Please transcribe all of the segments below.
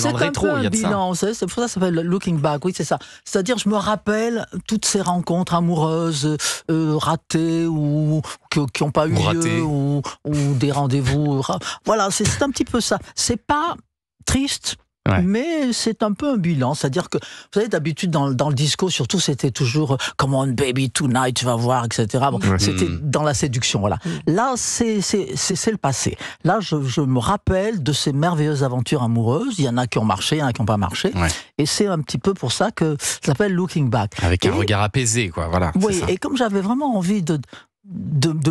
dans le rétro, il y a de ça. Bilan, c'est pour ça que ça s'appelle Looking Back, oui c'est ça. C'est-à-dire je me rappelle toutes ces rencontres amoureuses, ratées ou qui n'ont pas eu lieu, ou des rendez-vous. Voilà, c'est un petit peu ça. C'est pas triste. Ouais. Mais c'est un peu un bilan, c'est-à-dire que, vous savez, d'habitude dans le disco, surtout, c'était toujours « Come on baby, tonight, tu vas voir », etc. Bon, c'était dans la séduction, voilà. Là, c'est le passé. Là, je me rappelle de ces merveilleuses aventures amoureuses. Il y en a qui ont marché, il y en a qui n'ont pas marché. Ouais. Et c'est un petit peu pour ça que ça s'appelle « Looking Back ». Avec un regard apaisé, quoi, voilà. Oui, et comme j'avais vraiment envie de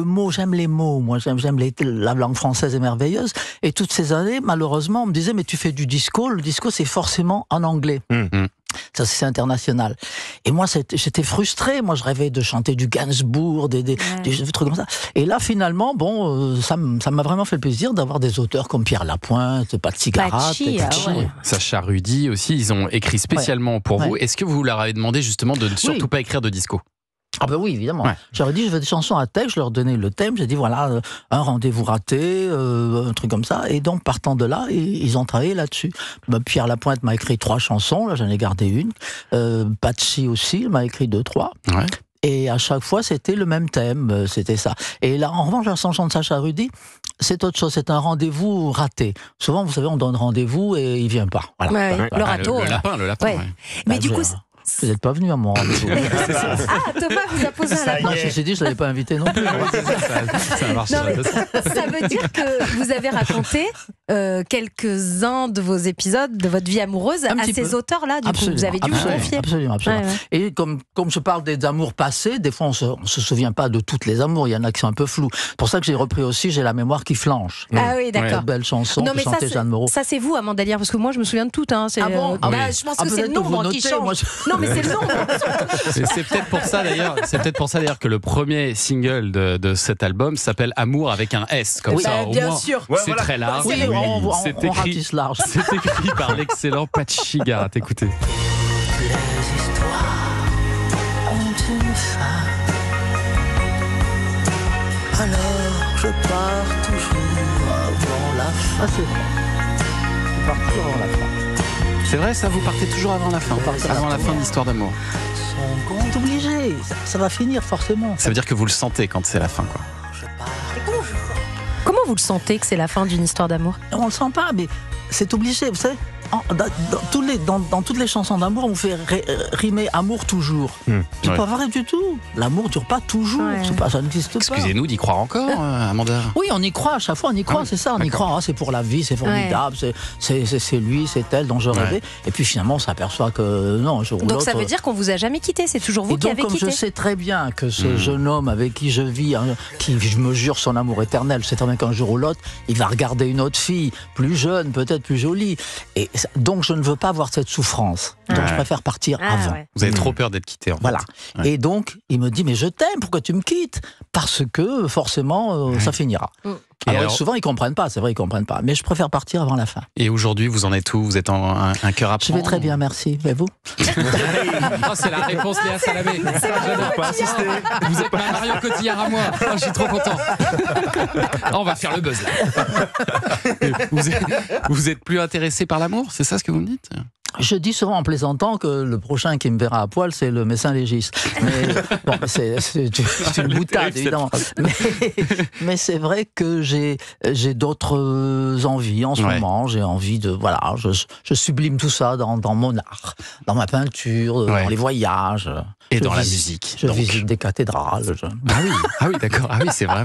mots, j'aime les mots, moi j'aime la langue française est merveilleuse, et toutes ces années, malheureusement, on me disait mais tu fais du disco, le disco c'est forcément en anglais. Ça c'est international. Et moi j'étais frustré, moi je rêvais de chanter du Gainsbourg, des trucs comme ça. Et là finalement, bon, ça m'a vraiment fait le plaisir d'avoir des auteurs comme Pierre Lapointe, Patsy Garat, Sacha Rudy aussi, ils ont écrit spécialement pour vous. Est-ce que vous leur avez demandé justement de ne surtout pas écrire de disco ? Ah ben oui, évidemment. Ouais. J'aurais dit, je veux des chansons à texte, je leur donnais le thème, j'ai dit, voilà, un rendez-vous raté, un truc comme ça. Et donc, partant de là, ils ont travaillé là-dessus. Pierre Lapointe m'a écrit 3 chansons, là j'en ai gardé une. Patsy aussi, m'a écrit 2, 3. Ouais. Et à chaque fois, c'était le même thème, c'était ça. Et là, en revanche, la chanson de Sacha Rudy, c'est autre chose, c'est un rendez-vous raté. Souvent, vous savez, on donne rendez-vous et il vient pas. Voilà. Ouais, le râteau. Le lapin. Ouais. Mais du coup... Vous n'êtes pas venu à mon rendez-vous. Thomas vous a posé un lapin. Non, je me suis dit, je ne l'avais pas invité non plus. Ça veut dire que vous avez raconté quelques-uns de vos épisodes de votre vie amoureuse à ces auteurs-là. Du coup, vous avez dû vous confier. Absolument. Ouais. Et comme je parle des amours passés, des fois, on ne se souvient pas de toutes les amours. Il y en a qui sont un peu flous. C'est pour ça que j'ai repris aussi J'ai la mémoire qui flanche. Ah oui, d'accord. Belle chanson que chantait Jeanne Moreau. Ça, c'est vous, Amanda Lear, parce que moi, je me souviens de toutes. Hein. Ah bon je pense que c'est le nombre qui change. Non, mais c'est le nombre. C'est peut-être pour ça d'ailleurs que le premier single de cet album s'appelle Amour avec un S, comme ça au moins. Sûr. C'est très large. Oui, c'est écrit large. C'est écrit par l'excellent Patsy Garat. Écoutez. Les histoires ont une fin. Alors je pars toujours avant la fin. Ah, c'est vrai. Je pars toujours avant la fin. C'est vrai, ça, vous partez toujours avant la fin. Avant la fin de l'histoire d'amour. On est obligé, ça va finir forcément. Ça veut dire que vous le sentez quand c'est la fin, quoi. Comment vous le sentez que c'est la fin d'une histoire d'amour ? On le sent pas, mais c'est obligé, vous savez. Dans toutes les chansons d'amour, on vous fait rimer amour toujours. C'est pas vrai du tout. L'amour dure pas toujours. Ça n'existe pas. Excusez-nous d'y croire encore, Amanda. Oui, on y croit à chaque fois. On y croit, c'est ça. On y croit. C'est pour la vie, c'est formidable. C'est lui, c'est elle dont je rêvais. Et puis finalement, on s'aperçoit que non, un jour ou l'autre. Donc ça veut dire qu'on vous a jamais quitté. C'est toujours vous qui avez quitté. Comme je sais très bien que ce jeune homme avec qui je vis, qui je me jure son amour éternel, je sais très bien qu'un jour ou l'autre, il va regarder une autre fille, plus jeune, peut-être plus jolie. Et donc je ne veux pas avoir cette souffrance. Donc je préfère partir avant. Ouais. Vous avez trop peur d'être quitté, en fait. Voilà. Ouais. Et donc il me dit mais je t'aime, pourquoi tu me quittes ? Parce que forcément ça finira. Alors souvent ils comprennent pas, c'est vrai ils comprennent pas. Mais je préfère partir avant la fin. Et aujourd'hui vous en êtes où ? Vous êtes un cœur à prendre ? Je vais très bien, merci. Et vous ? C'est la réponse Léa Salamé. J'adore pas insister. Vous êtes ma Marion Cotillard à moi. Je suis trop content. On va faire le buzz là. Vous êtes plus intéressé par l'amour, c'est ça ce que vous me dites ? Je dis souvent en plaisantant que le prochain qui me verra à poil, c'est le médecin légiste. Mais bon, c'est une boutade, évidemment. Mais c'est vrai que j'ai d'autres envies en ce moment. J'ai envie de... Voilà, je sublime tout ça dans mon art, dans ma peinture, dans les voyages. Et dans la musique. Je visite des cathédrales. Ah oui, d'accord. Ah oui, c'est vrai.